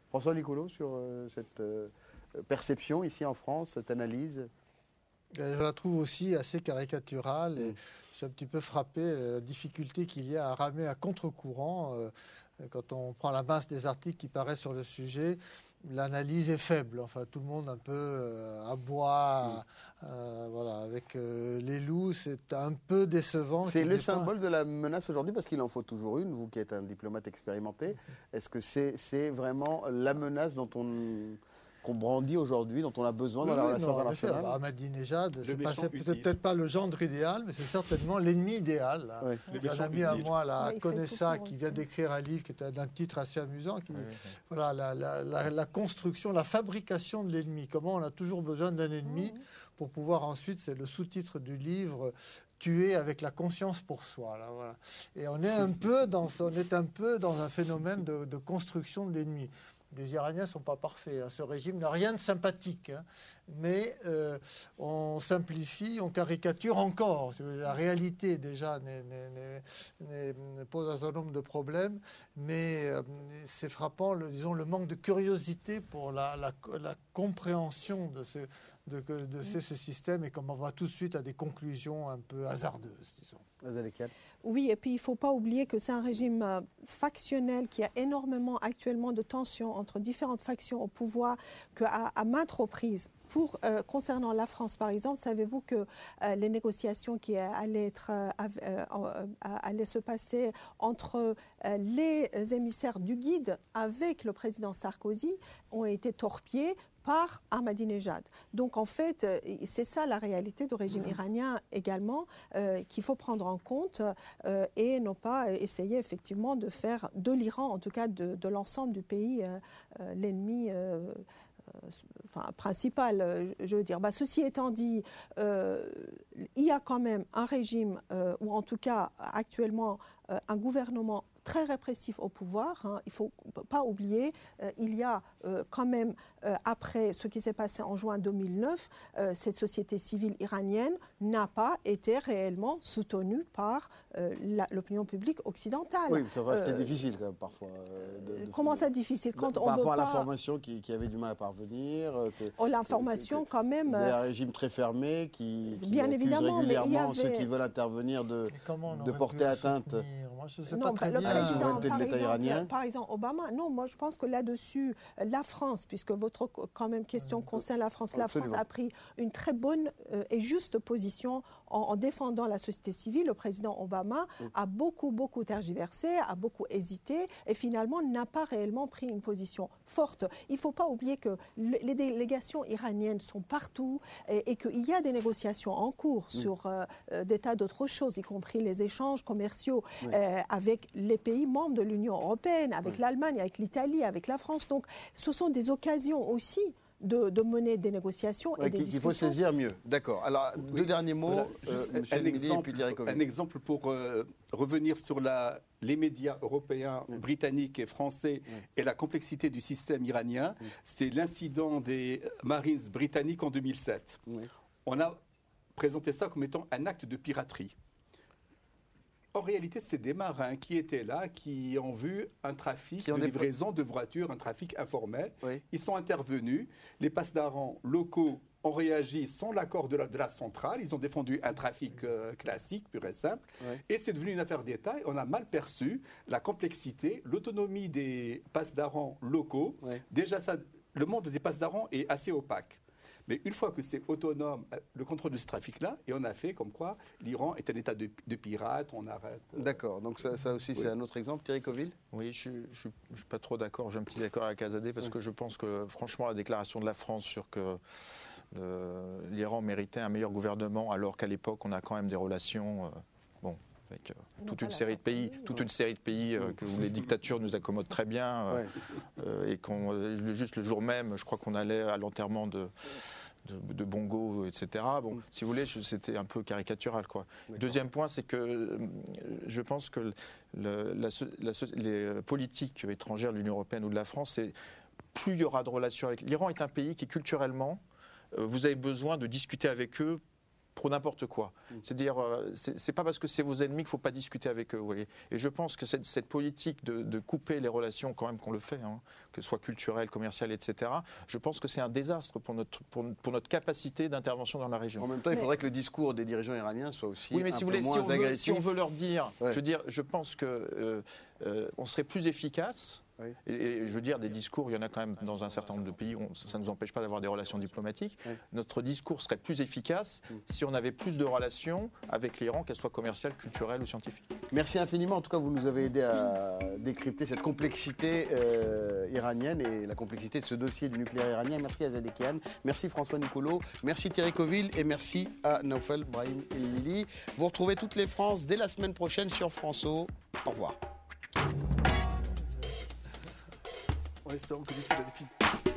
François Nicolo, sur cette perception ici en France, cette analyse? Je la trouve aussi assez caricaturale et je suis un petit peu frappé de la difficulté qu'il y a à ramer à contre-courant. Quand on prend la masse des articles qui paraissent sur le sujet, l'analyse est faible. Enfin, tout le monde un peu aboie voilà, avec les loups. C'est un peu décevant. C'est le symbole de la menace aujourd'hui, parce qu'il en faut toujours une, vous qui êtes un diplomate expérimenté. Est-ce que c'est vraiment la menace qu'on brandit aujourd'hui, dont on a besoin dans la relation internationale? Ahmadinejad, c'est peut-être pas le gendre idéal, mais c'est certainement l'ennemi idéal. Oui. J'ai un ami à moi, Konessa, qui vient d'écrire un livre qui est d'un titre assez amusant, qui, voilà, la construction, la fabrication de l'ennemi. Comment on a toujours besoin d'un ennemi pour pouvoir ensuite, c'est le sous-titre du livre, tuer avec la conscience pour soi. Là, voilà. Et on est un peu dans un phénomène de construction de l'ennemi. Les Iraniens ne sont pas parfaits. Hein. Ce régime n'a rien de sympathique. Hein. Mais on simplifie, on caricature encore. La réalité, déjà, pose un certain nombre de problèmes. Mais c'est frappant, disons, le manque de curiosité pour la compréhension de ce système et comment on va tout de suite à des conclusions un peu hasardeuses, disons. Oui, et puis il ne faut pas oublier que c'est un régime factionnel qui a énormément actuellement de tensions entre différentes factions au pouvoir, qu'à maintes reprises, concernant la France, par exemple, savez-vous que les négociations qui allaient se passer entre les émissaires du guide avec le président Sarkozy ont été torpillées par Ahmadinejad. Donc en fait, c'est ça la réalité du régime iranien également qu'il faut prendre en compte et non pas essayer effectivement de faire de l'Iran, en tout cas de l'ensemble du pays, l'ennemi principal, je veux dire. Ceci étant dit, il y a quand même un régime, ou en tout cas actuellement un gouvernement très répressif au pouvoir. Hein. Il ne faut pas oublier, il y a quand même, après ce qui s'est passé en juin 2009, cette société civile iranienne n'a pas été réellement soutenue par l'opinion publique occidentale. Oui, mais ça va, c'était difficile quand même parfois. Comment ça difficile quand on par rapport veut à l'information qui avait du mal à parvenir. L'information quand même. Vous avez un régime très fermé qui bien accuse évidemment, régulièrement ceux qui veulent intervenir de porter atteinte. Moi, je sais pas très bien. la souveraineté de l'État iranien. Par exemple, Obama, non, moi je pense que là-dessus, la France, puisque votre quand même question concerne la France, la France a pris une très bonne et juste position en défendant la société civile. Le président Obama a beaucoup tergiversé, a beaucoup hésité et finalement n'a pas réellement pris une position forte. Il ne faut pas oublier que les délégations iraniennes sont partout et qu'il y a des négociations en cours sur des tas d'autres choses, y compris les échanges commerciaux avec les pays membres de l'Union européenne, avec l'Allemagne, avec l'Italie, avec la France. Donc, ce sont des occasions aussi de mener des négociations et des discussions. Il faut saisir mieux. D'accord. Alors, deux derniers mots, un exemple pour revenir sur les médias européens, britanniques et français et la complexité du système iranien. C'est l'incident des Marines britanniques en 2007. On a présenté ça comme étant un acte de piraterie. En réalité, c'est des marins qui étaient là, qui ont vu un trafic de livraison de voitures, un trafic informel. Ils sont intervenus. Les passedarans locaux ont réagi sans l'accord de la centrale. Ils ont défendu un trafic classique, pur et simple. Et c'est devenu une affaire d'État. Et on a mal perçu la complexité, l'autonomie des passedarans locaux. Déjà, le monde des passedarans est assez opaque. Mais une fois que c'est autonome, le contrôle de ce trafic-là, et on a fait comme quoi l'Iran est un état de pirate, on arrête. D'accord, donc ça aussi c'est un autre exemple. Thierry Coville ? Oui, je ne suis pas trop d'accord, je suis un petit d'accord avec Azadeh, parce que je pense que franchement la déclaration de la France sur que l'Iran méritait un meilleur gouvernement, alors qu'à l'époque on a quand même des relations... avec toute une série de pays où les dictatures nous accommodent très bien et juste le jour même, je crois qu'on allait à l'enterrement de Bongo, etc. Bon, si vous voulez, c'était un peu caricatural, quoi. Deuxième point, c'est que je pense que les politiques étrangères de l'Union européenne ou de la France, plus il y aura de relations avec... L'Iran est un pays qui, culturellement, vous avez besoin de discuter avec eux pour n'importe quoi. C'est-à-dire, c'est pas parce que c'est vos ennemis qu'il ne faut pas discuter avec eux. Vous voyez. Et je pense que cette politique de couper les relations, quand même qu'on le fait, hein, que ce soit culturel, commercial, etc., je pense que c'est un désastre pour notre capacité d'intervention dans la région. En même temps, il faudrait que le discours des dirigeants iraniens soit aussi oui, mais si un peu moins agressif. Si on veut leur dire, je pense que on serait plus efficace. Oui. Et je veux dire, des discours, il y en a quand même dans un certain nombre de pays, ça ne nous empêche pas d'avoir des relations diplomatiques. Oui. Notre discours serait plus efficace si on avait plus de relations avec l'Iran, qu'elles soient commerciales, culturelles ou scientifiques. Merci infiniment. En tout cas, vous nous avez aidé à décrypter cette complexité iranienne et la complexité de ce dossier du nucléaire iranien. Merci à Zadekian, merci François Nicolo, merci Thierry Coville et merci à Naoufel Brahim Elili. Vous retrouvez toutes les France dès la semaine prochaine sur France-O. Au revoir. En espérant que d'ici la défi.